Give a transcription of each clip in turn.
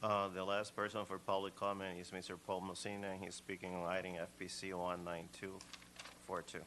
The last person for public comment is Mr. Paul Mozina, and he's speaking on item FPC 19242.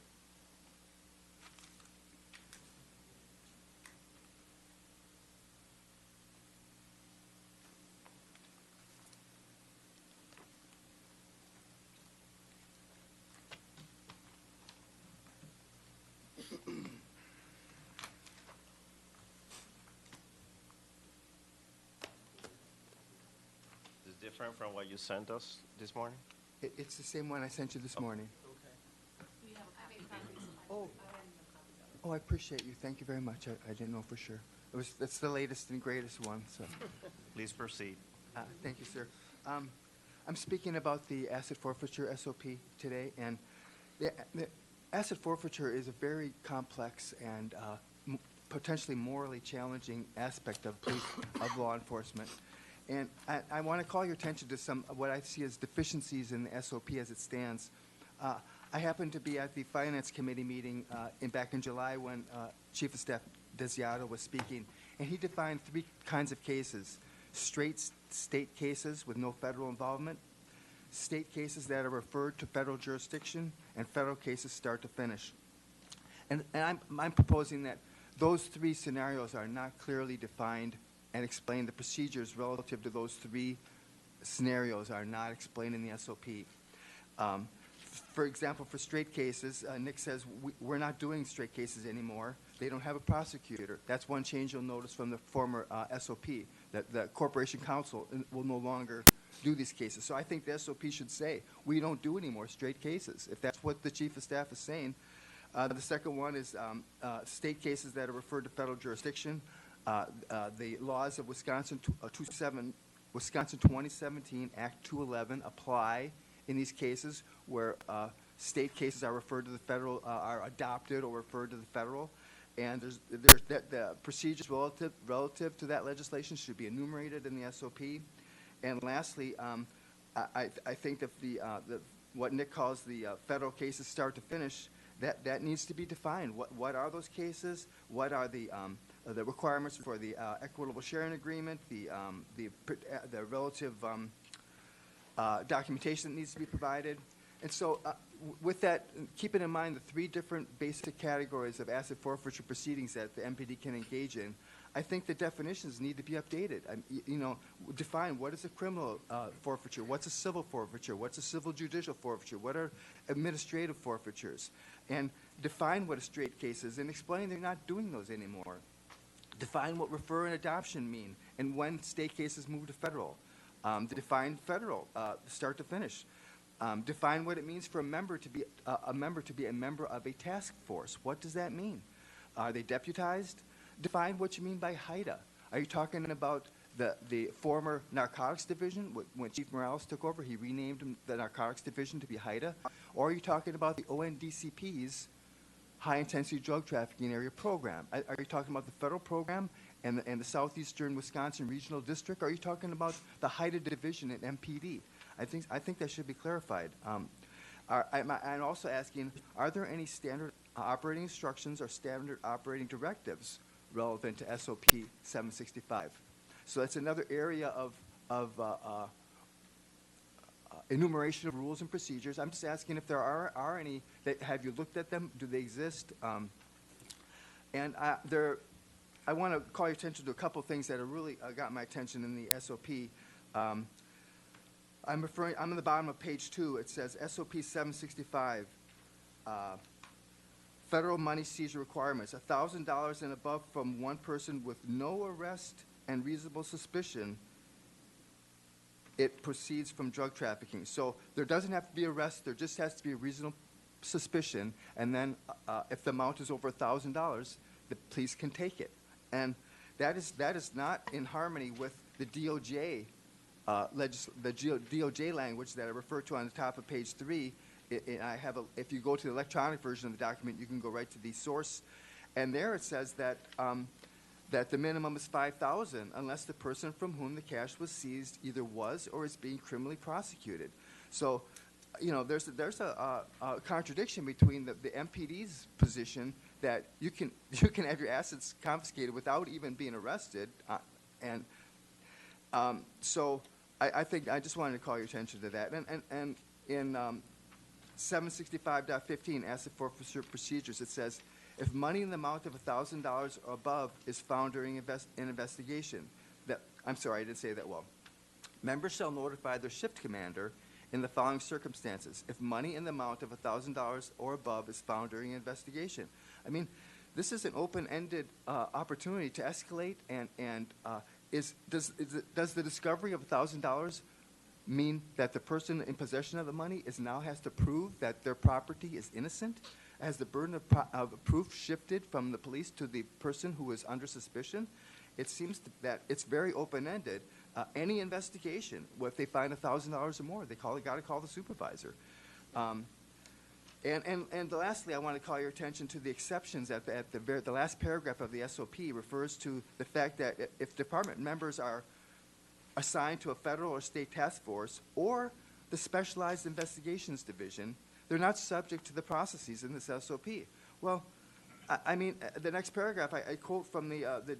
Different from what you sent us this morning? It's the same one I sent you this morning. Oh, I appreciate you. Thank you very much. I didn't know for sure. That's the latest and greatest one. So, please proceed. Thank you, sir. I'm speaking about the asset forfeiture SOP today, and the asset forfeiture is a very complex and potentially morally challenging aspect of law enforcement. And I want to call your attention to some of what I see as deficiencies in the SOP as it stands. I happened to be at the Finance Committee meeting back in July when Chief of Staff Desiato was speaking, and he defined three kinds of cases: straight state cases with no federal involvement, state cases that are referred to federal jurisdiction, and federal cases start to finish. And I'm proposing that those three scenarios are not clearly defined, and explain the procedures relative to those three scenarios are not explained in the SOP. For example, for straight cases, Nick says we're not doing straight cases anymore. They don't have a prosecutor. That's one change you'll notice from the former SOP, that the Corporation Counsel will no longer do these cases. So I think the SOP should say we don't do any more straight cases. If that's what the Chief of Staff is saying. The second one is state cases that are referred to federal jurisdiction. The laws of Wisconsin 2017 Act 211 apply in these cases where state cases are referred to the federal, are adopted or referred to the federal, and the procedures relative to that legislation should be enumerated in the SOP. And lastly, I think that what Nick calls the federal cases start to finish, that needs to be defined. What are those cases? What are the requirements for the equitable sharing agreement, the relative documentation that needs to be provided. And so with that, keeping in mind the three different basic categories of asset forfeiture proceedings that the MPD can engage in, I think the definitions need to be updated. Define what is a criminal forfeiture, what's a civil forfeiture, what's a civil judicial forfeiture, what are administrative forfeitures, and define what a straight case is and explain they're not doing those anymore. Define what refer and adoption mean and when state cases move to federal. Define federal, start to finish. Define what it means for a member to be a member of a task force. What does that mean? Are they deputized? Define what you mean by HIDA. Are you talking about the former narcotics division? When Chief Morales took over, he renamed the narcotics division to be HIDA. Or are you talking about the ONDCP's high-intensity drug trafficking area program? Are you talking about the federal program and the Southeastern Wisconsin Regional District? Or are you talking about the HIDA division at MPD? I think that should be clarified. I'm also asking, are there any standard operating instructions or standard operating directives relevant to SOP 765? So that's another area of enumeration of rules and procedures. I'm just asking if there are any. Have you looked at them? Do they exist? And I want to call your attention to a couple of things that have really got my attention in the SOP. I'm on the bottom of page 2. It says SOP 765, federal money seizure requirements, $1,000 and above from one person with no arrest and reasonable suspicion. It proceeds from drug trafficking. So there doesn't have to be arrest. There just has to be a reasonable suspicion. And then if the amount is over $1,000, the police can take it. And that is not in harmony with the DOJ DOJ language that I refer to on the top of page 3. If you go to the electronic version of the document, you can go right to the source. And there it says that that the minimum is $5,000 unless the person from whom the cash was seized either was or is being criminally prosecuted. So, there's a contradiction between the MPD's position that you can have your assets confiscated without even being arrested, and So I think I just wanted to call your attention to that. And in 765.15, asset forfeiture procedures, it says, if money in the amount of $1,000 or above is found during an investigation, I'm sorry, I didn't say that well. Members shall notify their shift commander in the following circumstances: if money in the amount of $1,000 or above is found during an investigation. I mean, this is an open-ended opportunity to escalate, and does the discovery of $1,000 mean that the person in possession of the money now has to prove that their property is innocent? Has the burden of proof shifted from the police to the person who is under suspicion? It seems that it's very open-ended. Any investigation, if they find $1,000 or more, they got to call the supervisor. And lastly, I want to call your attention to the exceptions at the last paragraph of the SOP refers to the fact that if department members are assigned to a federal or state task force or the Specialized Investigations Division, they're not subject to the processes in this SOP. Well, I mean, the next paragraph, I quote from the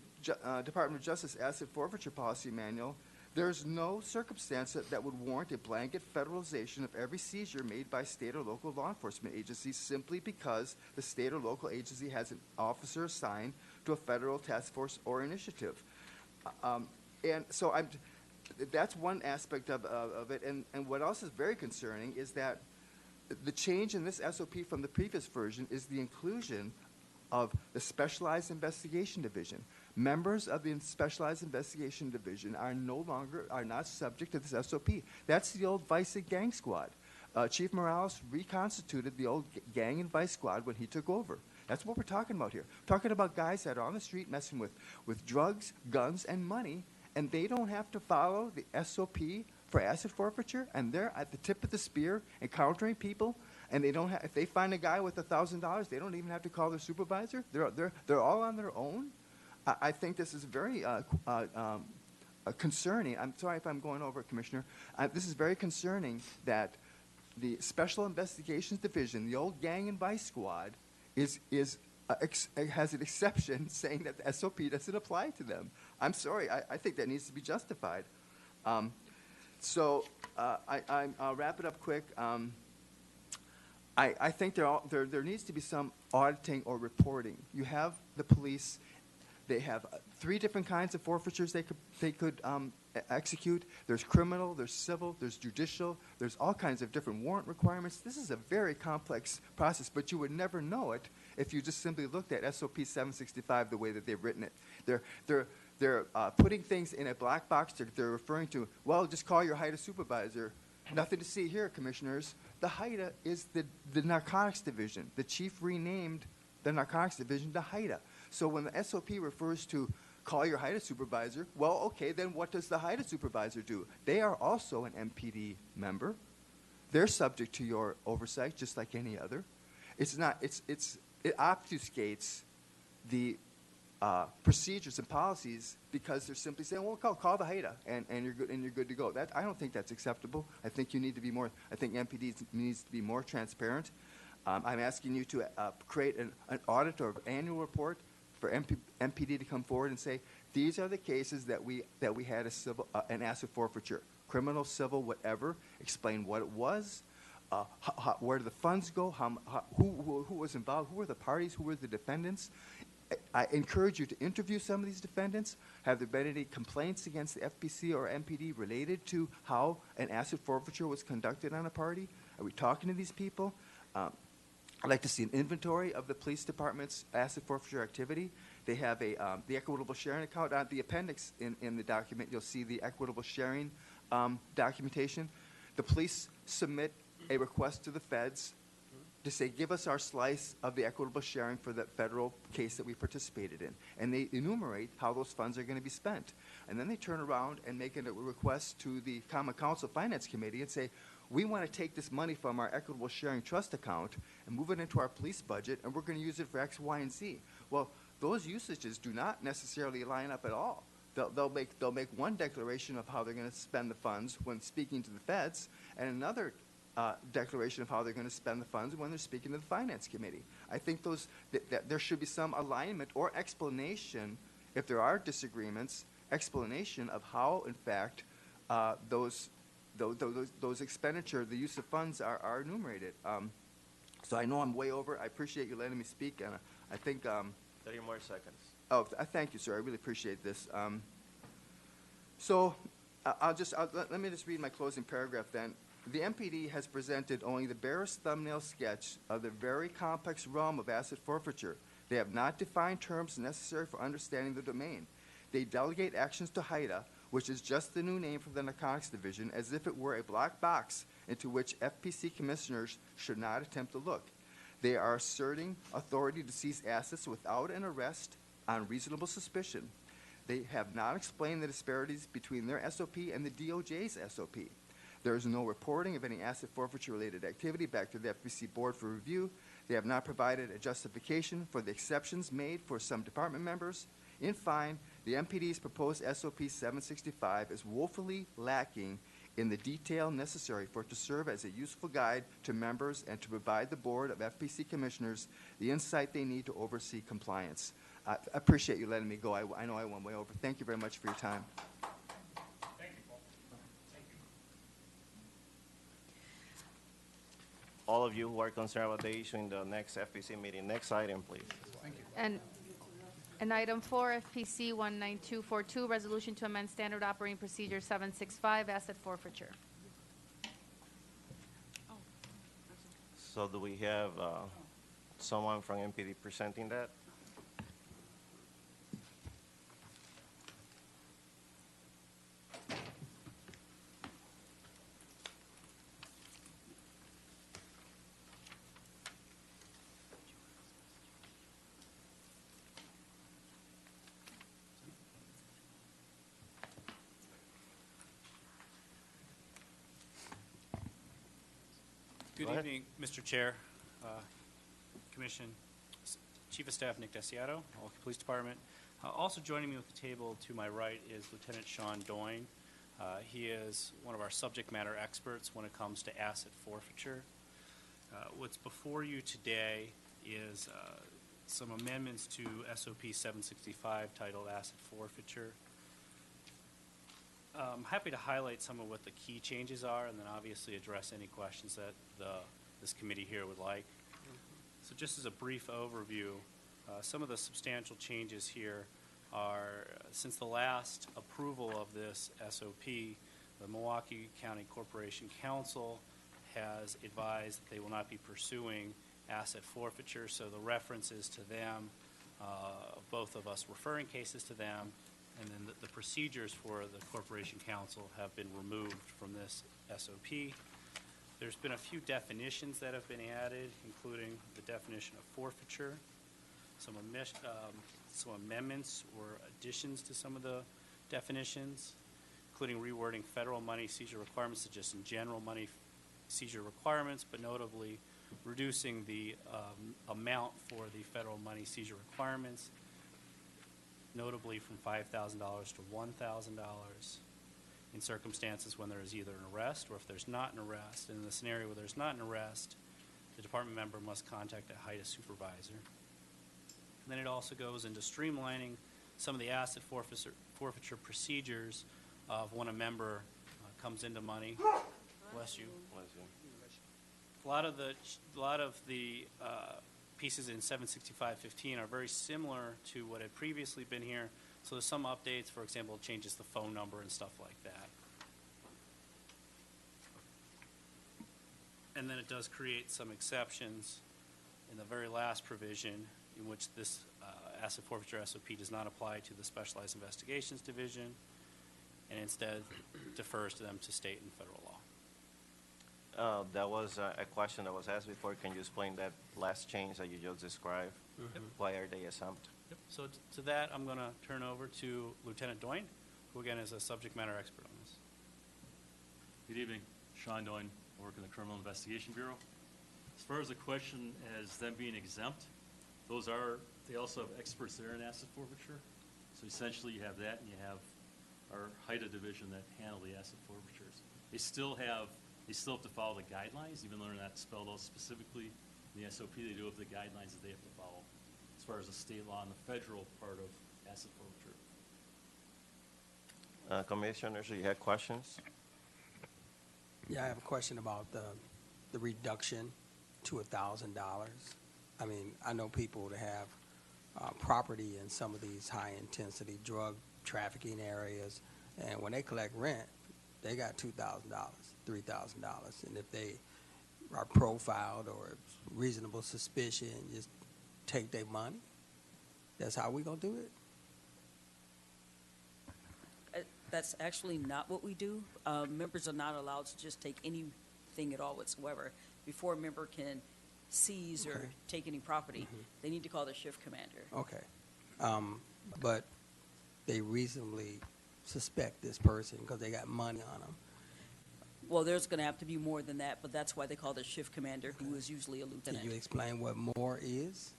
Department of Justice Asset Forfeiture Policy Manual: there's no circumstance that would warrant a blanket federalization of every seizure made by state or local law enforcement agencies simply because the state or local agency has an officer assigned to a federal task force or initiative. And so that's one aspect of it. And what else is very concerning is that the change in this SOP from the previous version is the inclusion of the Specialized Investigation Division. Members of the Specialized Investigation Division are not subject to this SOP. That's the old Vice and Gang Squad. Chief Morales reconstituted the old Gang and Vice Squad when he took over. That's what we're talking about here. We're talking about guys that are on the street messing with drugs, guns, and money, and they don't have to follow the SOP for asset forfeiture, and they're at the tip of the spear encountering people. And they don't if they find a guy with $1,000, they don't even have to call their supervisor. They're all on their own. I think this is very concerning. I'm sorry if I'm going over it, Commissioner. This is very concerning that the Special Investigations Division, the old Gang and Vice Squad, has an exception saying that the SOP doesn't apply to them. I'm sorry. I think that needs to be justified. So I'll wrap it up quick. I think there needs to be some auditing or reporting. You have the police; they have 3 different kinds of forfeitures they could execute. There's criminal, there's civil, there's judicial. There's all kinds of different warrant requirements. This is a very complex process, but you would never know it if you just simply looked at SOP 765 the way that they've written it. They're putting things in a black box. They're referring to, well, just call your HIDTA supervisor. Nothing to see here, Commissioners. The HIDTA is the Narcotics Division. The chief renamed the Narcotics Division to HIDTA. So when the SOP refers to call your HIDTA supervisor, well, okay, then what does the HIDTA supervisor do? They are also an MPD member. They're subject to your oversight just like any other. It obfuscates the procedures and policies because they're simply saying, well, call the HIDTA and you're good to go. I don't think that's acceptable. I think you need to be more. I think MPD needs to be more transparent. I'm asking you to create an audit or annual report for MPD to come forward and say these are the cases that we had an asset forfeiture, criminal, civil, whatever. Explain what it was. Where did the funds go? Who was involved? Who were the parties? Who were the defendants? I encourage you to interview some of these defendants. Have there been any complaints against the FPC or MPD related to how an asset forfeiture was conducted on a party? Are we talking to these people? I'd like to see an inventory of the police department's asset forfeiture activity. They have the equitable sharing account. On the appendix in the document, you'll see the equitable sharing documentation. The police submit a request to the feds to say, give us our slice of the equitable sharing for the federal case that we participated in. And they enumerate how those funds are going to be spent. And then they turn around and make a request to the Common Council Finance Committee and say, we want to take this money from our equitable sharing trust account and move it into our police budget, and we're going to use it for X, Y, and Z. Well, those usages do not necessarily line up at all. They'll make one declaration of how they're going to spend the funds when speaking to the feds, and another declaration of how they're going to spend the funds when they're speaking to the Finance Committee. I think that there should be some alignment or explanation if there are disagreements explanation of how, in fact, those expenditure, the use of funds are enumerated. So I know I'm way over. I appreciate you letting me speak, and I think. 30 more seconds. Oh, thank you, sir. I really appreciate this. Let me just read my closing paragraph then. The MPD has presented only the barest thumbnail sketch of the very complex realm of asset forfeiture. They have not defined terms necessary for understanding the domain. They delegate actions to HIDA, which is just the new name for the Narcotics Division, as if it were a black box into which FPC commissioners should not attempt to look. They are asserting authority to seize assets without an arrest on reasonable suspicion. They have not explained the disparities between their SOP and the DOJ's SOP. There is no reporting of any asset forfeiture-related activity back to the FPC board for review. They have not provided a justification for the exceptions made for some department members. In fine, the MPD's proposed SOP 765 is woefully lacking in the detail necessary for it to serve as a useful guide to members and to provide the board of FPC commissioners the insight they need to oversee compliance. I appreciate you letting me go. I know I went way over. Thank you very much for your time. Thank you, Paul. Thank you. All of you who are concerned about the issue in the next FPC meeting, next item, please. Thank you. And item 4, FPC 19242, resolution to amend standard operating procedure 765, asset forfeiture. So do we have someone from MPD presenting that? Good Go ahead. evening, Mr. Chair, Commission, Chief of Staff Nick Desiato, Milwaukee Police Department. Also joining me at the table to my right is Lieutenant Sean Doyne. He is one of our subject matter experts when it comes to asset forfeiture. What's before you today is some amendments to SOP 765 titled Asset Forfeiture. I'm happy to highlight some of what the key changes are and then obviously address any questions that this committee here would like. So just as a brief overview, some of the substantial changes here are, since the last approval of this SOP, the Milwaukee County Corporation Council has advised that they will not be pursuing asset forfeiture, so the references to them, both of us referring cases to them, and then the procedures for the Corporation Council have been removed from this SOP. There's been a few definitions that have been added, including the definition of forfeiture, some amendments or additions to some of the definitions, including rewording federal money seizure requirements to just in general money seizure requirements, but notably reducing the amount for the federal money seizure requirements, notably from $5,000 to $1,000 in circumstances when there is either an arrest or if there's not an arrest. And in the scenario where there's not an arrest, the department member must contact a HIDA supervisor. And then it also goes into streamlining some of the asset forfeiture procedures of when a member comes into money. Bless you. Bless you. A lot of the pieces in 765.15 are very similar to what had previously been here. So there's some updates, for example, it changes the phone number and stuff like that. And then it does create some exceptions in the very last provision in which this asset forfeiture SOP does not apply to the Specialized Investigations Division and instead defers to them to state and federal law. That was a question that was asked before. Can you explain that last change that you just described? Yep. Why are they exempt? Yep. So to that, I'm going to turn over to Lieutenant Doyne, who again is a subject matter expert on this. Good evening. Sean Doyne, I work in the Criminal Investigation Bureau. As far as the question as them being exempt, they also have experts there in asset forfeiture. So essentially you have that and you have our HIDA division that handle the asset forfeitures. They still have to follow the guidelines, even though they're not spelled out specifically in the SOP. They do have the guidelines that they have to follow as far as the state law and the federal part of asset forfeiture. Commissioners, you had questions? Yeah, I have a question about the reduction to $1,000. I mean, I know people that have property in some of these high-intensity drug trafficking areas, and when they collect rent, they got $2,000, $3,000, and if they are profiled or reasonable suspicion, just take their money. That's how we gonna do it? That's actually not what we do. Members are not allowed to just take anything at all whatsoever. Before a member can seize or Okay. take any property, they need to call their shift commander. Okay. But they reasonably suspect this person because they got money on them. Well, there's going to have to be more than that, but that's why they call their shift commander, who is usually a Can lieutenant. you explain what more is?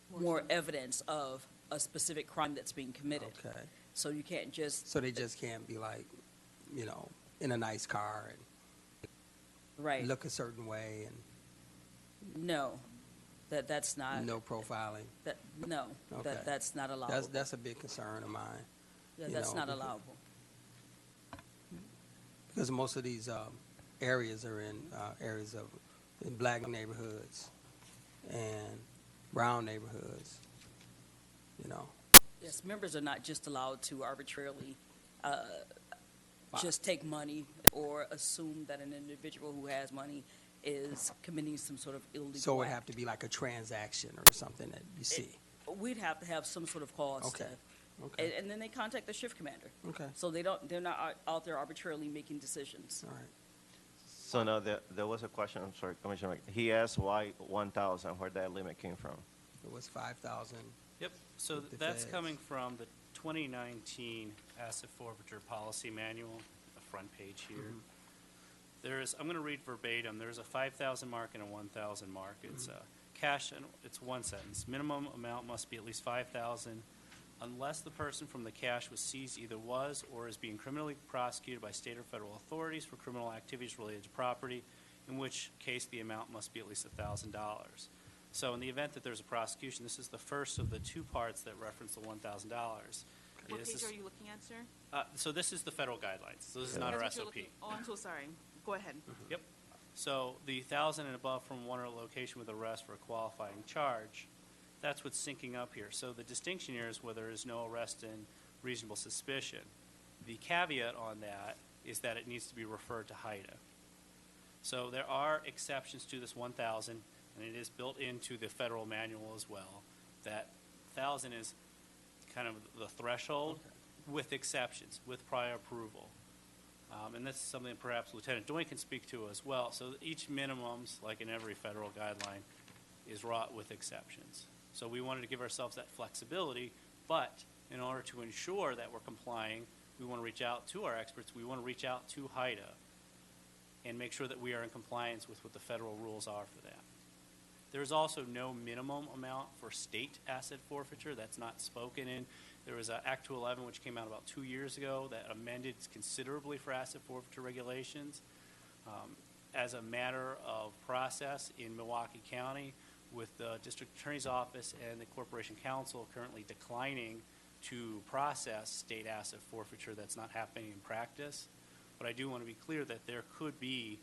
More evidence of a specific crime that's being committed. Okay. So you can't just, So they just can't be like, in a nice car right, and look a certain way no, that's not, and no profiling. no, Okay. that's not allowable. That's a big concern of mine. Yeah, you that's know, not because- allowable. Because most of these areas are in areas of in black neighborhoods and brown neighborhoods. Yes, members are not just allowed to arbitrarily just take money or assume that an individual who has money is committing some sort of illegal So it would act. have to be like a transaction or something that you see. We'd have to have some sort of cause Okay. to, Okay. and then they contact the shift commander. Okay. So they're not out there arbitrarily making decisions. All right. So now there was a question, I'm sorry, Commissioner, he asked why 1,000, where that limit came from. It was 5,000. Yep, so With the that's feds. coming from the 2019 Asset Forfeiture Policy Manual, the front page here. I'm going to read verbatim, there's a 5,000 mark and a 1,000 mark. It's cash, and it's one sentence. Minimum amount must be at least 5,000 unless the person from the cash was seized either was or is being criminally prosecuted by state or federal authorities for criminal activities related to property, in which case the amount must be at least $1,000. So in the event that there's a prosecution, this is the first of the two parts that reference the $1,000. What This page is- are you looking at, sir? So this is the federal guidelines. So this is not our That's what you're SOP. looking- Oh, I'm so sorry. Go ahead. Yep. So the 1,000 and above from one location with arrest for a qualifying charge, that's what's syncing up here. So the distinction here is whether there is no arrest and reasonable suspicion. The caveat on that is that it needs to be referred to HIDA. So there are exceptions to this 1,000, and it is built into the federal manual as well. That 1,000 is kind of the threshold with exceptions, with prior approval. And that's something that perhaps Lieutenant Doyne can speak to as well. So each minimums, like in every federal guideline, is wrought with exceptions. So we wanted to give ourselves that flexibility, but in order to ensure that we're complying, we want to reach out to our experts. We want to reach out to HIDA and make sure that we are in compliance with what the federal rules are for that. There's also no minimum amount for state asset forfeiture. That's not spoken in. There was Act 211, which came out about 2 years ago, that amended considerably for asset forfeiture regulations. As a matter of process in Milwaukee County, with the District Attorney's Office and the Corporation Council currently declining to process state asset forfeiture, that's not happening in practice. But I do want to be clear that there could be,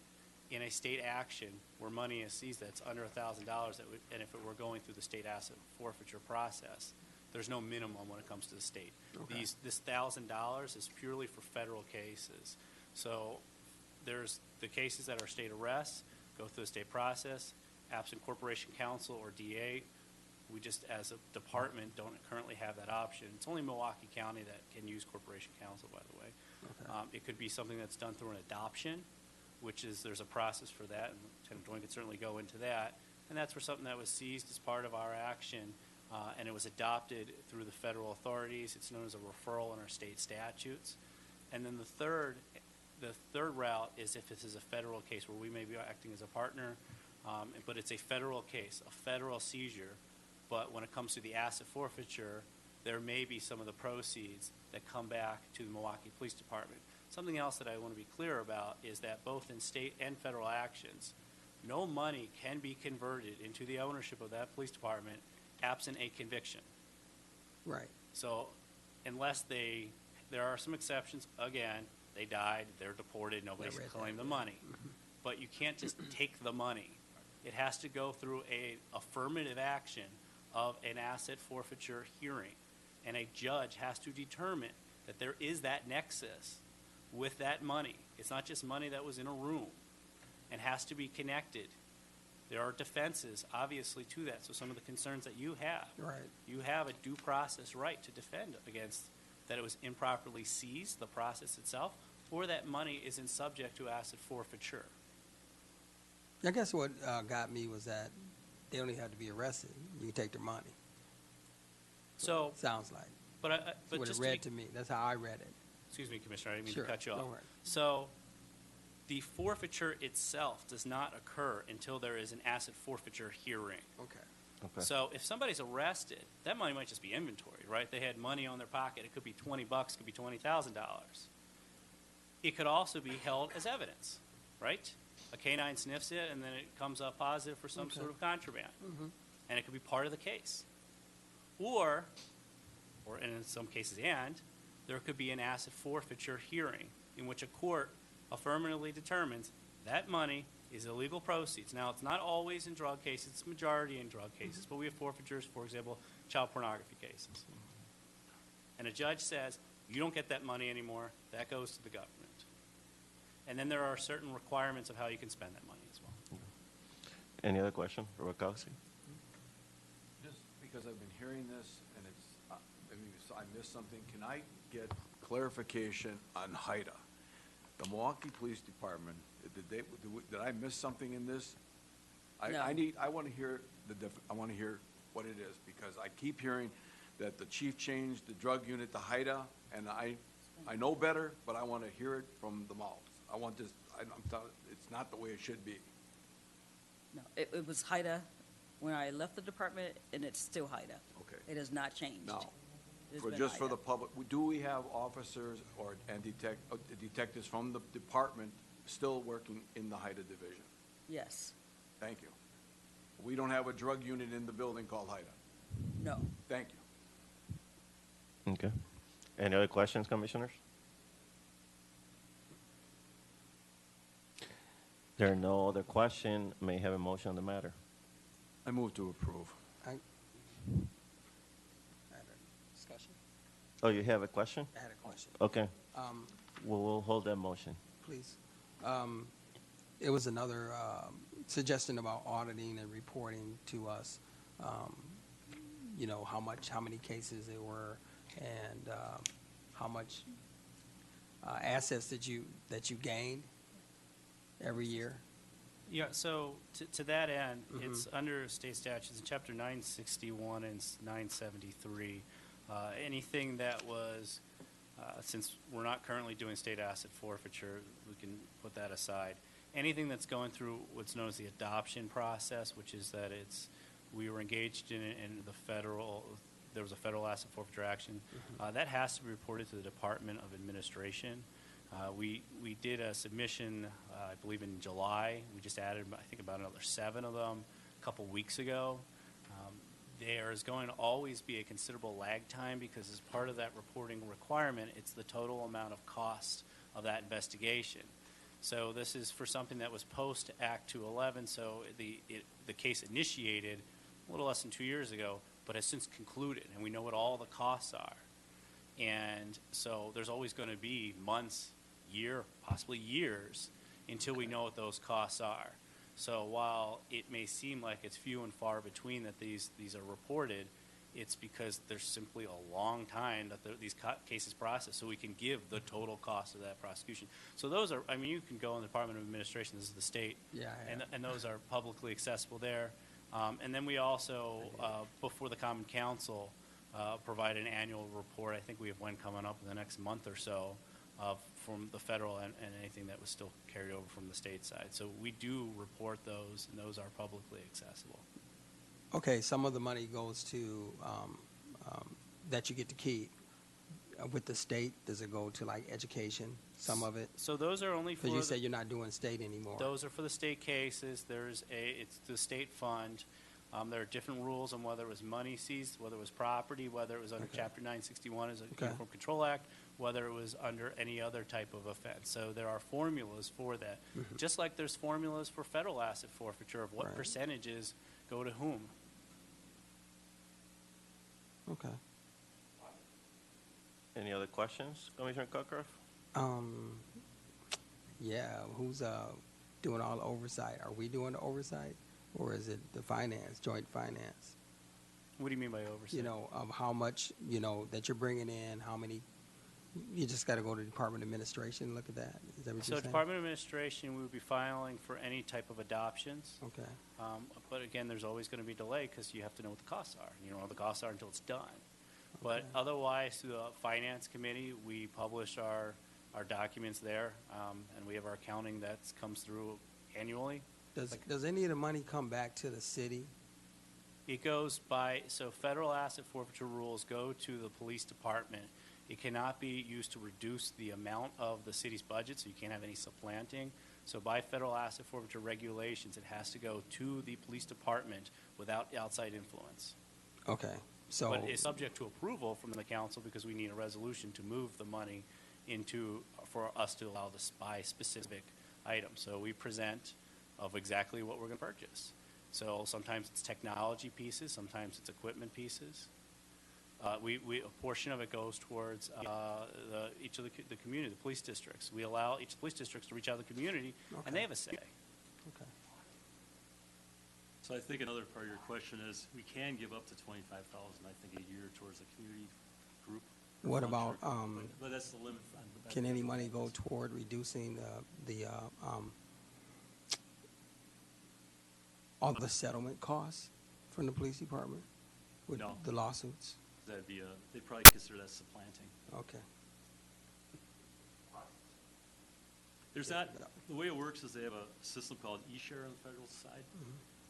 in a state action where money is seized that's under $1,000, and if it were going through the state asset forfeiture process, there's no minimum when it comes to the state. Okay. This $1,000 is purely for federal cases. So there's the cases that are state arrests, go through the state process, absent Corporation Council or DA. We just, as a department, don't currently have that option. It's only Milwaukee County that can use Corporation Council, by the way. Okay. It could be something that's done through an adoption, which is, there's a process for that, and Lieutenant Doyne could certainly go into that. And that's for something that was seized as part of our action, and it was adopted through the federal authorities. It's known as a referral in our state statutes. And then the third route is if this is a federal case where we may be acting as a partner, but it's a federal case, a federal seizure. But when it comes to the asset forfeiture, there may be some of the proceeds that come back to the Milwaukee Police Department. Something else that I want to be clear about is that both in state and federal actions, no money can be converted into the ownership of that police department absent a conviction. Right. So unless they there are some exceptions. Again, they died, they're deported, nobody Yeah, can right claim there. the money. But you can't just take the money. It has to go through a affirmative action of an asset forfeiture hearing. And a judge has to determine that there is that nexus with that money. It's not just money that was in a room, and has to be connected. There are defenses, obviously, to that. So some of the concerns that you have, Right. you have a due process right to defend against that it was improperly seized, the process itself, or that money isn't subject to asset forfeiture. I guess what got me was that they only had to be arrested. You can take their money. So, Sounds like. but That's what it just read to me. That's how I read it. excuse me, Commissioner, I didn't mean Sure, to cut you off. don't worry. So, the forfeiture itself does not occur until there is an asset forfeiture hearing. Okay. Okay. So if somebody's arrested, that money might just be inventory, right? They had money on their pocket. It could be $20, it could be $20,000. It could also be held as evidence, right? A canine sniffs it, and then it comes up positive for some Okay. sort of contraband. And it could be part of the case. Or and in some cases, there could be an asset forfeiture hearing in which a court affirmatively determines that money is illegal proceeds. Now, it's not always in drug cases, it's majority in drug cases, but we have forfeitures, for example, child pornography cases. And a judge says, you don't get that money anymore, that goes to the government. And then there are certain requirements of how you can spend that money as well. Any other question for Rakowski? Just because I've been hearing this and it's, maybe I missed something, can I get clarification on HIDA? The Milwaukee Police Department, did I miss something in this? No. I want to hear I want to hear what it is, because I keep hearing that the chief changed the drug unit to HIDA, and I know better, but I want to hear it from the mouth. I want this, I'm telling, it's not the way it should be. No, it was HIDA when I left the department, and it's still HIDA. Okay. It has not changed. Now, It's for been just for HIDA. the public, do we have officers and detectives from the department still working in the HIDA division? Yes. Thank you. We don't have a drug unit in the building called HIDA. No. Thank you. Okay. Any other questions, commissioners? There are no other questions. May I have a motion on the matter? I move to approve. I had a discussion. Oh, you have a question? I had a question. Okay. Um, We'll hold that motion. please. It was another suggestion about auditing and reporting to us, you know, how many cases there were, and how much assets that you gained every year. Yeah, so to that end, it's under state statutes in Chapter 961 and 973. Anything that was, since we're not currently doing state asset forfeiture, we can put that aside. Anything that's going through what's known as the adoption process, which is that we were engaged in the federal, there was a federal asset forfeiture action, that has to be reported to the Department of Administration. We did a submission, I believe in July. We just added, I think, about another 7 of them a couple weeks ago. There is going to always be a considerable lag time because as part of that reporting requirement, it's the total amount of cost of that investigation. So this is for something that was post Act 211, so the case initiated a little less than 2 years ago, but has since concluded, and we know what all the costs are. And so there's always going to be months, year, possibly years, until we know what those costs are. So while it may seem like it's few and far between that these are reported, it's because there's simply a long time that these cases process, so we can give the total cost of that prosecution. So those are, I mean, you can go in the Department of Administration, this is the state, Yeah, I have. and those are publicly accessible there. And then we also, before the Common Council, provide an annual report. I think we have one coming up in the next month or so from the federal and anything that was still carried over from the state side. So we do report those, and those are publicly accessible. Okay, some of the money goes to, that you get to keep. With the state, does it go to like education, some of it? So those are only for Because you say you're not doing state anymore. those are for the state cases. It's the state fund. There are different rules on whether it was money seized, whether it was property, whether it was under Okay. Chapter 961 as a Okay. Uniform Control Act, whether it was under any other type of offense. So there are formulas for that. Just like there's formulas for federal asset forfeiture of what Right. percentages go to whom. Okay. Any other questions, Commissioner Cockcroft? Yeah, who's doing all the oversight? Are we doing the oversight, or is it the finance, joint finance? What do you mean by oversight? You know, of how much, you know, that you're bringing in, how many, you just got to go to Department of Administration and look at that? Is that what So you're saying? Department of Administration, we would be filing for any type of adoptions. Okay, But again, there's always going to be delay because you have to know what the costs are. You don't know what the costs are until it's done. But Okay. otherwise, through the Finance Committee, we publish our documents there, and we have our accounting that comes through annually. does any of the money come back to the city? It goes by, so federal asset forfeiture rules go to the police department. It cannot be used to reduce the amount of the city's budget, so you can't have any supplanting. So by federal asset forfeiture regulations, it has to go to the police department without outside influence. Okay, so. But it's subject to approval from the council because we need a resolution to move the money for us to allow to buy specific items. So we present of exactly what we're going to purchase. So sometimes it's technology pieces, sometimes it's equipment pieces. A portion of it goes towards each of the community, the police districts. We allow each police districts to reach out to the community, Okay. and they have a say. Okay. So I think another part of your question is, we can give up to 25,000, I think, a year towards a community group. What I'm about, sure. But that's the limit. can any money go toward reducing all the settlement costs from the police department? With No. the lawsuits? That'd be they'd probably consider that supplanting. Okay. There's not, the way it works is they have a system called eShare on the federal side,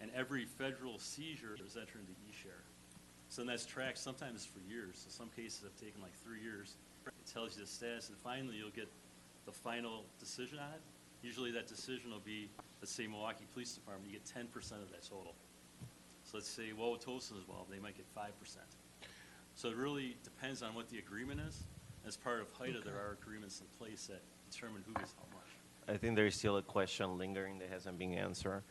and every federal seizure is entered into eShare. So then that's tracked sometimes for years. So some cases have taken like 3 years. It tells you the status, and finally you'll get the final decision on it. Usually that decision will be, let's say Milwaukee Police Department, you get 10% of that total. So let's say Wauwatosa is involved, they might get 5%. So it really depends on what the agreement is. As part of HIDA, there are agreements in place that determine who gets how much. I think there is still a question lingering that hasn't been answered,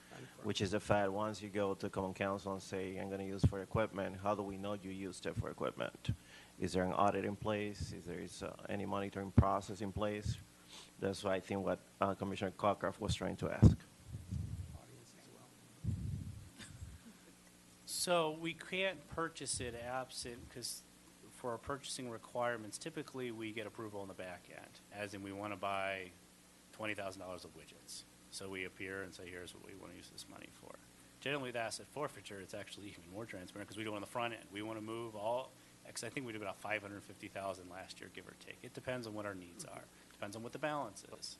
which is the fact, once you go to Common Council and say, I'm going to use for equipment, how do we know you used it for equipment? Is there an audit in place? Is there any monitoring process in place? That's why I think what Commissioner Cockcroft was trying to ask. Audience as well. So we can't purchase it absent, because for our purchasing requirements, typically we get approval on the back end, as in we want to buy $20,000 of widgets. So we appear and say, here's what we want to use this money for. Generally, with asset forfeiture, it's actually even more transparent because we do it on the front end. We want to move all, because I think we did about $550,000 last year, give or take. It depends on what our needs are. Depends on what the balance is.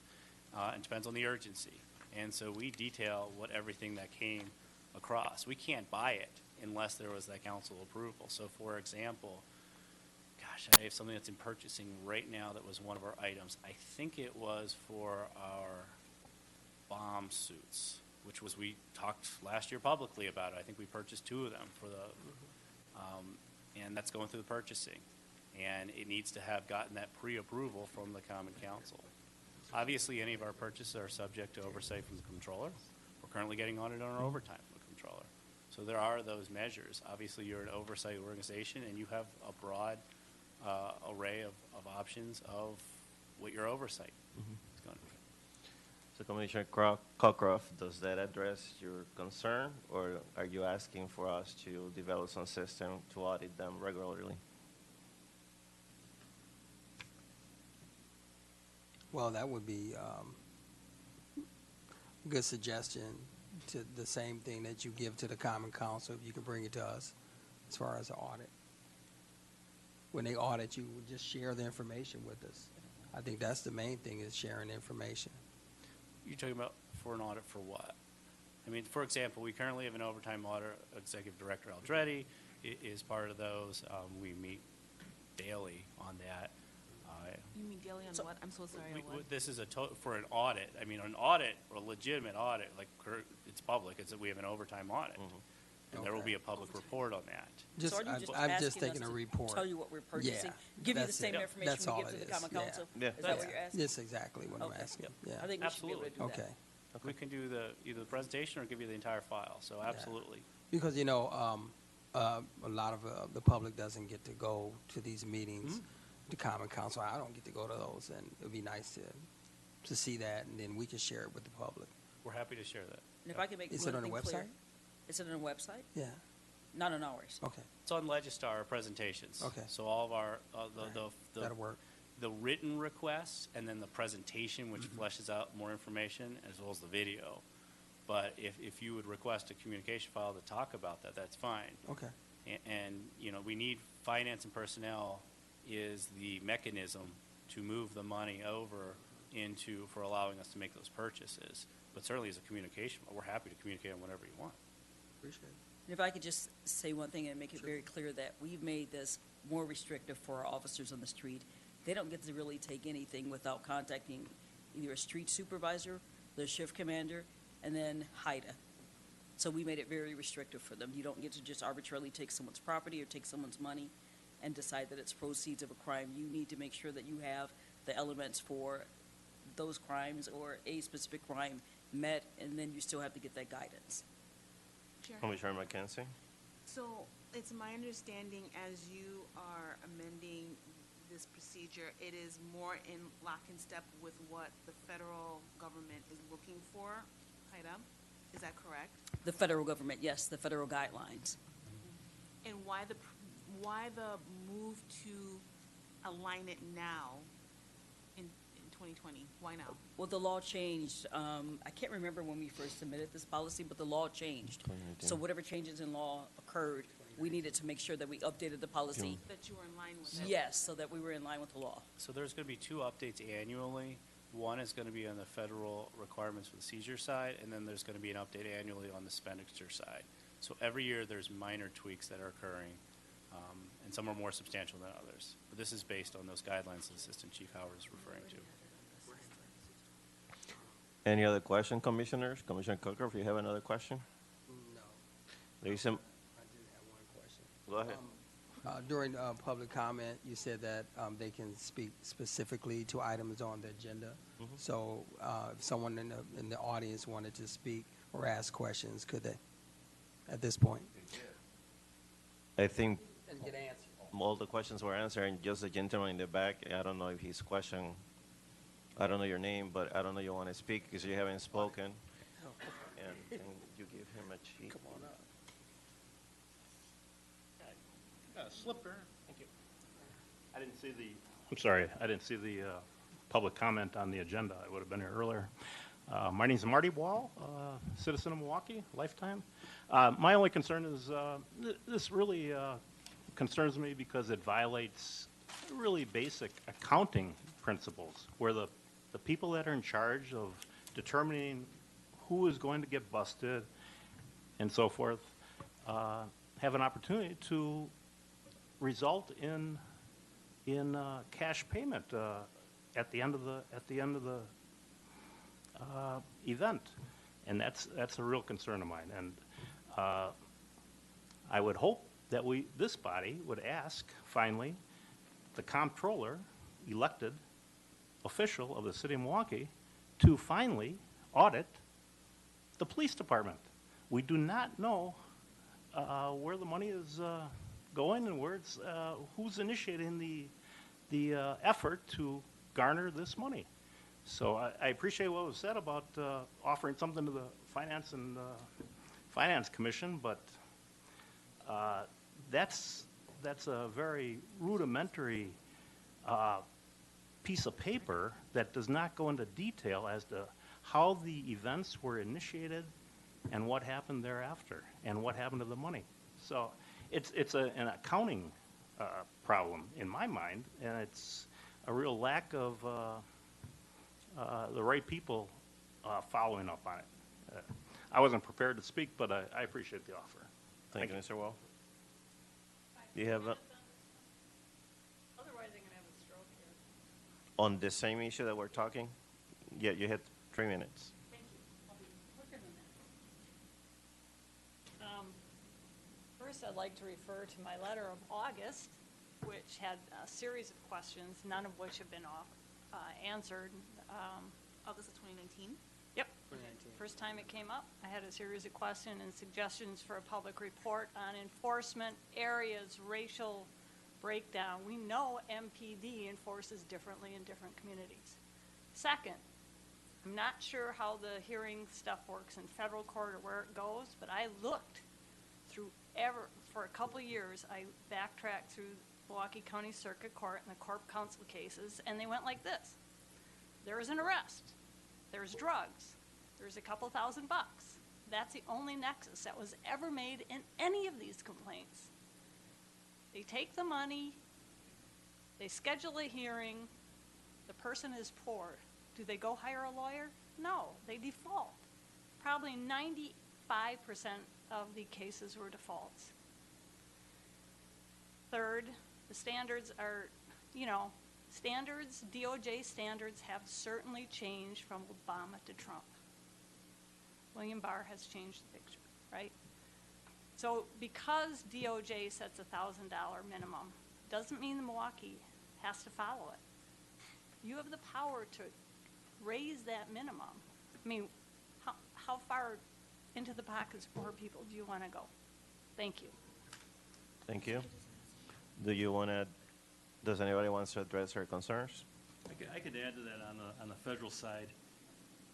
And depends on the urgency. And so we detail what everything that came across. We can't buy it unless there was that council approval. So for example, gosh, I have something that's in purchasing right now that was one of our items. I think it was for our bomb suits, which was, we talked last year publicly about it. I think we purchased 2 of them for and that's going through the purchasing. And it needs to have gotten that pre-approval from the Common Council. Obviously, any of our purchases are subject to oversight from the controller. We're currently getting audited on our overtime from the controller. So there are those measures. Obviously, you're an oversight organization, and you have a broad array of options of what your oversight is going to be. So Commissioner Cockcroft, does that address your concern, or are you asking for us to develop some system to audit them regularly? Well, that would be a good suggestion, to the same thing that you give to the Common Council, if you can bring it to us as far as the audit. When they audit, you would just share the information with us. I think that's the main thing, is sharing information. You're talking about for an audit for what? I mean, for example, we currently have an overtime auditor, Executive Director Aldretti is part of those. We meet daily on that. You mean daily on what? I'm so sorry. on what? This is for an audit. I mean, an audit, or a legitimate audit, like it's public, it's that we have an overtime audit. and there will Okay. be a public report on that. Just, So are you just I'm just asking us taking a to report. Tell you what we're purchasing? Yeah, Give you the that's same it. information That's we all give to it the is, common yeah. council? Yeah. Is that what you're asking? That's exactly what I'm Okay. asking, I yeah. think we should be able to do that. Okay. We can do either the presentation or give you the entire file, so absolutely. Because, you know, a lot of the public doesn't get to go to these meetings, the common council. I don't get to go to those, and it would be nice to see that, and then we can share it with the public. We're happy to share that. And if I can make Is one it on the thing clear. website? Is it on the website? Yeah, Not on ours. okay, It's on Legistar presentations. Okay. So all of our, that'll work. the written requests and then the presentation, which fleshes out more information, as well as the video. But if you would request a communication file to talk about that, that's fine. Okay, And, you know, we need finance and personnel is the mechanism to move the money over for allowing us to make those purchases. But certainly as a communication, we're happy to communicate on whatever you want. appreciate it. And if I could just say one thing and make it very clear that we've made this more restrictive for our officers on the street. They don't get to really take anything without contacting either a street supervisor, the shift commander, and then HIDA. So we made it very restrictive for them. You don't get to just arbitrarily take someone's property or take someone's money and decide that it's proceeds of a crime. You need to make sure that you have the elements for those crimes or a specific crime met, and then you still have to get that guidance. Chair. Commissioner McKenzie? So it's my understanding as you are amending this procedure, it is more in lock and step with what the federal government is looking for, HIDA. Is that correct? The federal government, yes, the federal guidelines. And why the move to align it now in 2020? Why now? Well, the law changed. I can't remember when we first submitted this policy, but the law changed. 2019. So whatever changes in law occurred, we needed to make sure that we updated the policy. That you were in line with it? Yes, so that we were in line with the law. So there's going to be 2 updates annually. One is going to be on the federal requirements for the seizure side, and then there's going to be an update annually on the expenditure side. So every year, there's minor tweaks that are occurring, and some are more substantial than others. But this is based on those guidelines that Assistant Chief Howard is referring to. Any other question, commissioners? Commissioner Coker, if you have another question? No, Lisa, I do have one question. go ahead. During public comment, you said that they can speak specifically to items on the agenda. So if someone in the audience wanted to speak or ask questions, could they, at this point? I think And get answered. all the questions were answered, and just the gentleman in the back, I don't know if his question, I don't know your name, but I don't know you want to speak because you haven't spoken. And can you give him a cheat? Come on up. Slipper. Thank you. I'm sorry, I didn't see the public comment on the agenda. I would have been here earlier. My name's Marty Wall, citizen of Milwaukee, lifetime. My only concern is, this really concerns me because it violates really basic accounting principles, where the people that are in charge of determining who is going to get busted and so forth, have an opportunity to result in cash payment at the end of the event, and that's a real concern of mine. And I would hope that this body would ask finally the comptroller, elected official of the city of Milwaukee, to finally audit the police department. We do not know where the money is going and where it's who's initiating the effort to garner this money. So I appreciate what was said about offering something to the Finance Commission, but that's a very rudimentary piece of paper that does not go into detail as to how the events were initiated and what happened thereafter and what happened to the money. So it's an accounting problem in my mind, and it's a real lack of the right people following up on it. I wasn't prepared to speak, but I appreciate the offer. Thank you, Mr. Wall. You have, Otherwise, I'm going to have a stroke here. on the same issue that we're talking? Yeah, you had 3 minutes. Thank you. I'll be quicker than that. First, I'd like to refer to my letter of August, which had a series of questions, none of which have been answered. August of 2019? Yep. First time it came up, I had a series of questions and suggestions for a public report on enforcement areas, racial breakdown. We know MPD enforces differently in different communities. Second, I'm not sure how the hearing stuff works in federal court or where it goes, but I looked through for a couple of years, I backtracked through Milwaukee County Circuit Court and the Corp Council cases, and they went like this. There is an arrest. There's drugs. There's a couple $1,000. That's the only nexus that was ever made in any of these complaints. They take the money, they schedule a hearing, the person is poor. Do they go hire a lawyer? No, they default. Probably 95% of the cases were defaults. Third, the standards are, standards, DOJ standards have certainly changed from Obama to Trump. William Barr has changed the picture, right? So because DOJ sets a $1,000 minimum, doesn't mean the Milwaukee has to follow it. You have the power to raise that minimum. I mean, how far into the pockets of poor people do you want to go? Thank you. Thank you. Does anybody want to address her concerns? I could add to that on the federal side.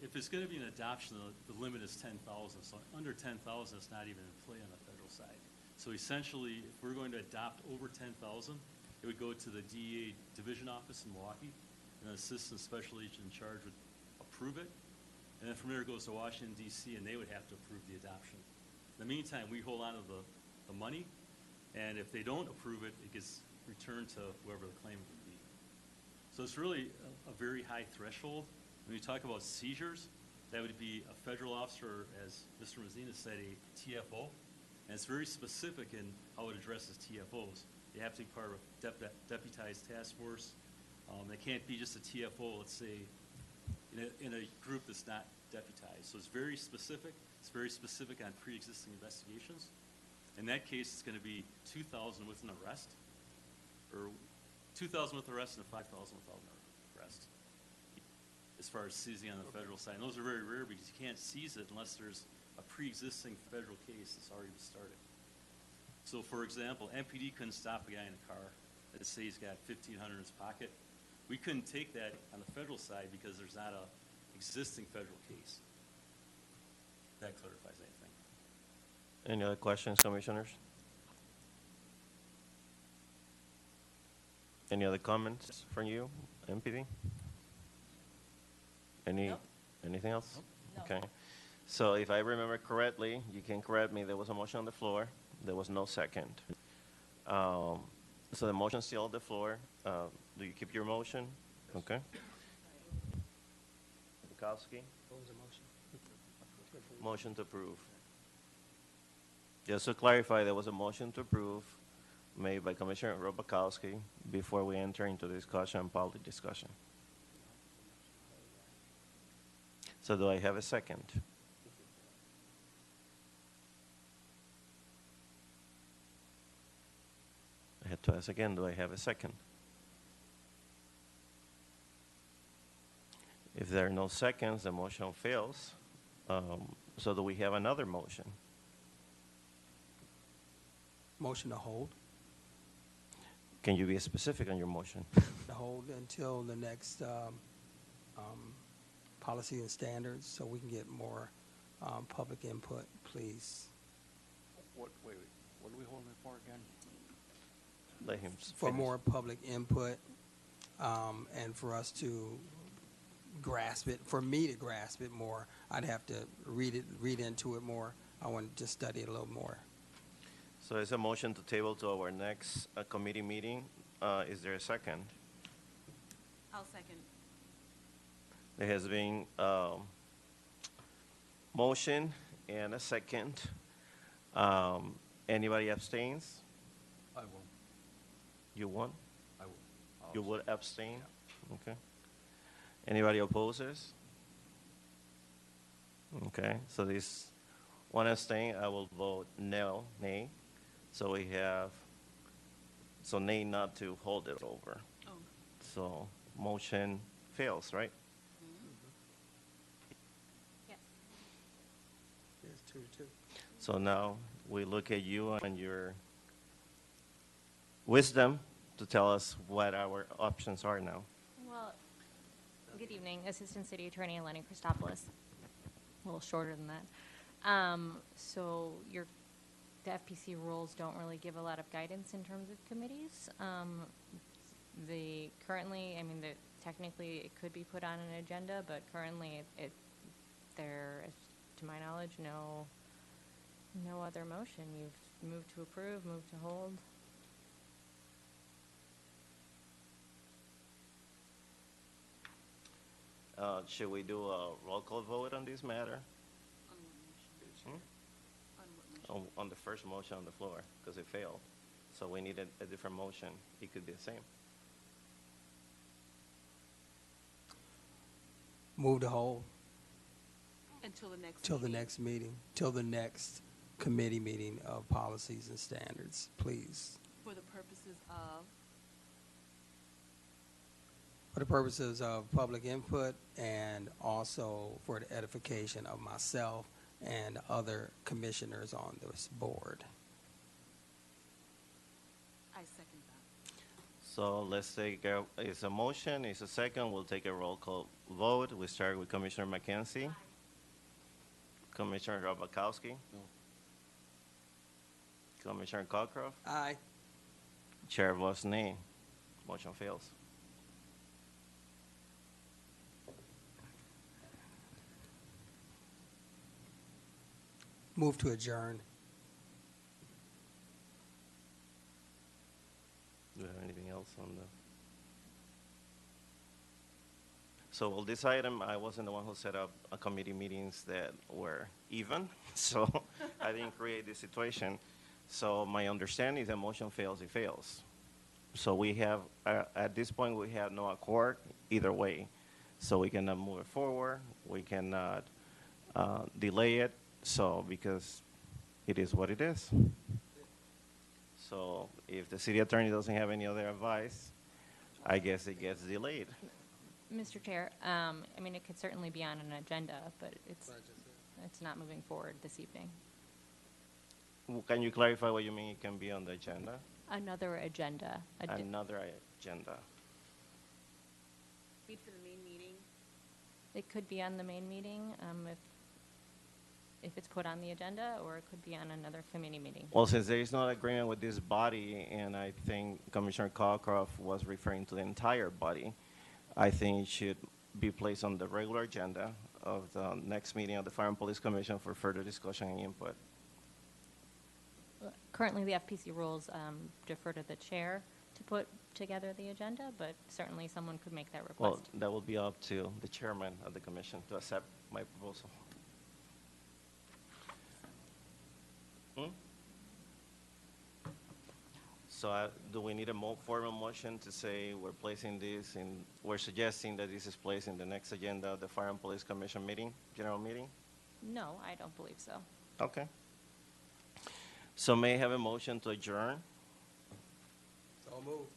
If it's going to be an adoption, the limit is 10,000. So under 10,000, it's not even in play on the federal side. So essentially, if we're going to adopt over 10,000, it would go to the DEA division office in Milwaukee, and an assistant special agent in charge would approve it. And then from there, it goes to Washington, D.C., and they would have to approve the adoption. In the meantime, we hold on to the money, and if they don't approve it, it gets returned to whoever the claimant would be. So it's really a very high threshold. When you talk about seizures, that would be a federal officer, as Mr. Mozina said, a TFO, and it's very specific in how it addresses TFOs. They have to be part of a deputized task force. They can't be just a TFO, let's say, in a group that's not deputized. So it's very specific. It's very specific on pre-existing investigations. In that case, it's going to be 2,000 with an arrest, or 2,000 with arrest and 5,000 without an arrest, as far as seizing on the federal side. And those are very rare because you can't seize it unless there's a pre-existing federal case that's already started. So, for example, MPD couldn't stop a guy in a car that say he's got $1,500 in his pocket. We couldn't take that on the federal side because there's not a existing federal case. If that clarifies anything. Any other questions, commissioners? Any other comments from you, MPD? Nope. Anything else? No. Okay. So if I remember correctly, you can correct me, there was a motion on the floor. There was no second. So the motion's still on the floor. Do you keep your motion? Okay. Bukowski? What was the motion? Motion to approve. Just to clarify, there was a motion to approve made by Commissioner Robakowski before we enter into discussion, public discussion. So do I have a second? I had to ask again, do I have a second? If there are no seconds, the motion fails. So do we have another motion? Motion to hold, Can you be specific on your motion? to hold until the next policy and standards, so we can get more public input, please. Wait, what are we holding it for again? Let him For finish. more public input, and for us to grasp it, for me to grasp it more, I'd have to read into it more. I want to just study it a little more. So it's a motion to table to our next committee meeting. Is there a second? I'll second. There has been motion and a second. Anybody abstains? I will. You won? I will. You would abstain? Okay. Anybody opposes? Okay, so this one abstain, I will vote no, nay. So we have, so nay not to hold it over. Oh, So motion fails, right? Yes. It's 2-2. So now we look at you and your wisdom to tell us what our options are now. Well, good evening, Assistant City Attorney Eleni Christopoulos. A little shorter than that. So the FPC rules don't really give a lot of guidance in terms of committees. Technically it could be put on an agenda, but currently there is, to my knowledge, no other motion. You've moved to approve, moved to hold. Should we do a roll call vote on this matter? on what motion? On what motion? On the first motion on the floor, because it failed. So we needed a different motion. It could be the same. Move to hold Until the next till the meeting. next meeting, till the next committee meeting of policies and standards, please. For the purposes of, For the purposes of public input and also for the edification of myself and other commissioners on this board. I second that. So let's take it's a motion, it's a second, we'll take a roll call vote. We start with Commissioner McKenzie. Commissioner Rabakowski. No. Commissioner Cockcroft. Aye. Chair votes nay. Motion fails. Move to adjourn. Do we have anything else on the? So well, this item, I wasn't the one who set up a committee meetings that were even, so I didn't create this situation. So my understanding is that motion fails, it fails. So we have, at this point, we have no accord either way. So we cannot move it forward, we cannot delay it, so because it is what it is. So if the city attorney doesn't have any other advice, I guess it gets delayed. Mr. Chair, it could certainly be on an agenda, but it's not moving forward this evening. Can you clarify what you mean it can be on the agenda? Another agenda. Another agenda. Meet for the main meeting. It could be on the main meeting, if it's put on the agenda, or it could be on another committee meeting. Well, since there is no agreement with this body, and I think Commissioner Cockcroft was referring to the entire body, I think it should be placed on the regular agenda of the next meeting of the Fire and Police Commission for further discussion and input. Currently, the FPC rules defer to the chair to put together the agenda, but certainly someone could make that Well, request. that will be up to the chairman of the commission to accept my proposal. So do we need a more formal motion to say we're placing this in, we're suggesting that this is placed in the next agenda of the Fire and Police Commission meeting, general meeting? No, I don't believe so. Okay. So may I have a motion to adjourn? So move.